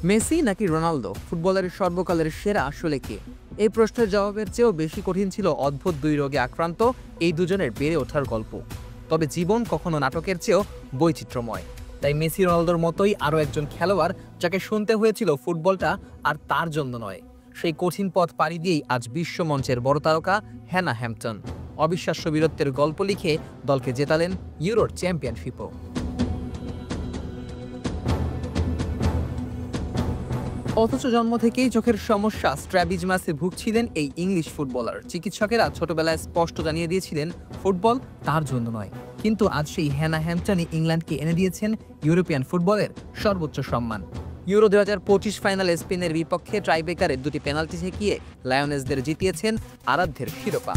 Messi নাকি Ronaldo ফুটবলের সর্বকালের সেরা আসলে কে? এই প্রশ্নের জবাবের চেয়েও বেশি কঠিন ছিল অদ্ভুত দুই রোগে আক্রান্ত এই দুজনের বেড়ে ওঠার গল্প। তবে জীবন কখনো নাটকের চেয়েও বৈচিত্র্যময়। তাই মেসি রোনালদোর মতোই আরও একজন খেলোয়াড় যাকে শুনতে হয়েছিল ফুটবলটা আর তার জন্য নয়, সেই কঠিন পথ পাড়ি দিয়েই আজ বিশ্বমঞ্চের বড় তারকা হ্যানা হ্যাম্পটন অবিশ্বাস্য বীরত্বের গল্প লিখে দলকে জেতালেন ইউরোর চ্যাম্পিয়নশিপও। অথচ জন্ম থেকেই চোখের সমস্যা স্ট্র্যাবিজমাসে ভুগছিলেন এই ইংলিশ ফুটবলার। চিকিৎসকেরা ছোটবেলায় স্পষ্ট জানিয়ে দিয়েছিলেন ফুটবল তার জন্য নয়, কিন্তু আজ সেই হ্যানা হ্যাম্পটনই ইংল্যান্ডকে এনে দিয়েছেন ইউরোপিয়ান ফুটবলের সর্বোচ্চ সম্মান। ইউরো 2025 ফাইনালে স্পেনের বিপক্ষে ট্রাইব্রেকারে দুটি পেনাল্টি ঠেকিয়ে লায়নেসদের জিতিয়েছেন আরাধ্যের শিরোপা।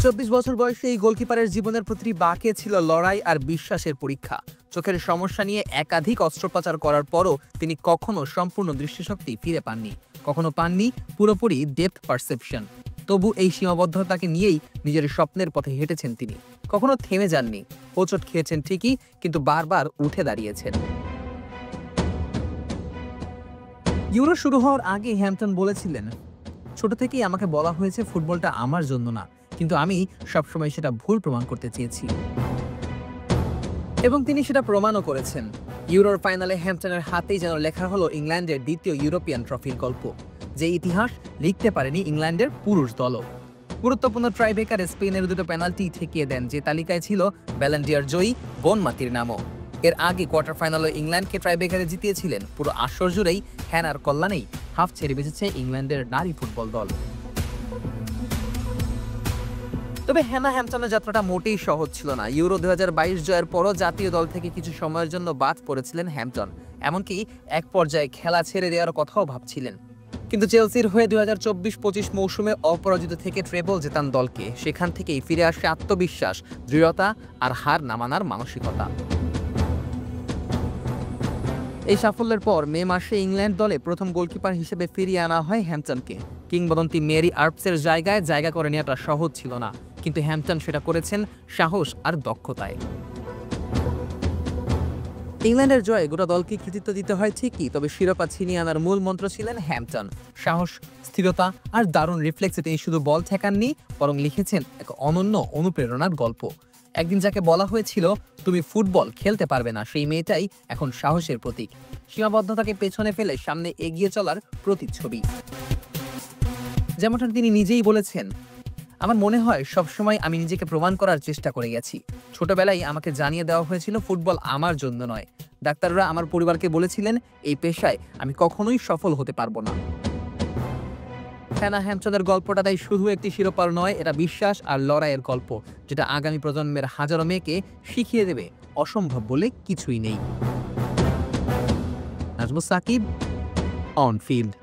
24 বছর বয়সে এই গোলকিপারের জীবনের প্রতিটি বাঁকে ছিল লড়াই আর বিশ্বাসের পরীক্ষা। চোখের সমস্যা নিয়ে একাধিক অস্ত্রোপচার করার পরও তিনি কখনো সম্পূর্ণ দৃষ্টিশক্তি ফিরে পাননি, কখনো পাননি পুরোপুরি ডেপথ পারসেপশন। তবু এই সীমাবদ্ধতাকে নিয়েই নিজের স্বপ্নের পথে হেঁটেছেন তিনি, কখনো থেমে যাননি। হোঁচট খেয়েছেন ঠিকই, কিন্তু বারবার উঠে দাঁড়িয়েছেন। ইউরো শুরু হওয়ার আগে হ্যাম্পটন বলেছিলেন, ছোট থেকেই আমাকে বলা হয়েছে ফুটবলটা আমার জন্য না, কিন্তু আমি সবসময় সেটা ভুল প্রমাণ করতে চেয়েছি। এবং তিনি সেটা প্রমাণও করেছেন। ইউরোর ফাইনালে হ্যাম্পটনের হাতেই যেন লেখা হলো ইংল্যান্ডের দ্বিতীয় ইউরোপিয়ান ট্রফির গল্প, যে ইতিহাস লিখতে পারেনি ইংল্যান্ডের পুরুষ দলও। গুরুত্বপূর্ণ ট্রাইব্রেকারে স্পেনের দুটো পেনাল্টি ঠেকিয়ে দেন, যে তালিকায় ছিল ব্যালন ডি'অর জয়ী বনমাতির নামও। এর আগে কোয়ার্টার ফাইনালে ইংল্যান্ডকে ট্রাইব্রেকারে জিতিয়েছিলেন। পুরো আসর জুড়েই হ্যানার কল্যাণেই হাফ ছেড়ে বেঁচেছে ইংল্যান্ডের নারী ফুটবল দল। তবে হ্যানা হ্যাম্পটনের যাত্রাটা মোটেই সহজ ছিল না। ইউরো 2022 জয়ের পরও জাতীয় দল থেকে কিছু সময়ের জন্য বাদ পড়েছিলেন হ্যাম্পটন, এমনকি এক পর্যায়ে খেলা ছেড়ে দেওয়ার কথাও ভাবছিলেন। কিন্তু চেলসির হয়ে 2024-25 মৌসুমে অপরাজিত থেকে ট্রেবল জেতান দলকে। সেখান থেকেই ফিরে আসে আত্মবিশ্বাস, দৃঢ়তা আর হার না মানার মানসিকতা। এই সাফল্যের পর মে মাসে ইংল্যান্ড দলে প্রথম গোলকিপার হিসেবে ফিরিয়ে আনা হয় হ্যাম্পটনকে। কিংবদন্তি মেরি আর্পসের জায়গা করে নেওয়াটা সহজ ছিল না, কিন্তু হ্যাম্পটন সেটা করেছেন সাহস আর দক্ষতায়। ইংল্যান্ডের জয়ে গোটা দলকে কৃতিত্ব দিতে হয় ঠিকই, তবে শিরোপা ছিনিয়ে আনার মূল মন্ত্র ছিলেন হ্যাম্পটন। সাহস, স্থিরতা আর দারুণ রিফ্লেক্সে তিনি শুধু বল ঠেকাননি, বরং লিখেছেন এক অনন্য অনুপ্রেরণার গল্প। একদিন যাকে বলা হয়েছিল তুমি ফুটবল খেলতে পারবে না, সেই মেয়েটাই এখন সাহসের প্রতীক, সীমাবদ্ধতাকে পেছনে ফেলে সামনে এগিয়ে চলার প্রতিচ্ছবি। যেমনটা তিনি নিজেই বলেছেন, আমার মনে হয় সবসময় আমি নিজেকে প্রমাণ করার চেষ্টা করে গেছি। ছোটবেলায় আমাকে জানিয়ে দেওয়া হয়েছিল ফুটবল আমার জন্য নয়। ডাক্তাররা আমার পরিবারকে বলেছিলেন এই পেশায় আমি কখনোই সফল হতে পারবো না। হ্যানা হ্যাম্পটনের গল্পটা তাই শুধু একটি শিরোপার নয়, এটা বিশ্বাস আর লড়াইয়ের গল্প, যেটা আগামী প্রজন্মের হাজারো মেয়েকে শিখিয়ে দেবে অসম্ভব বলে কিছুই নেই। Nazmus Sakib, on field.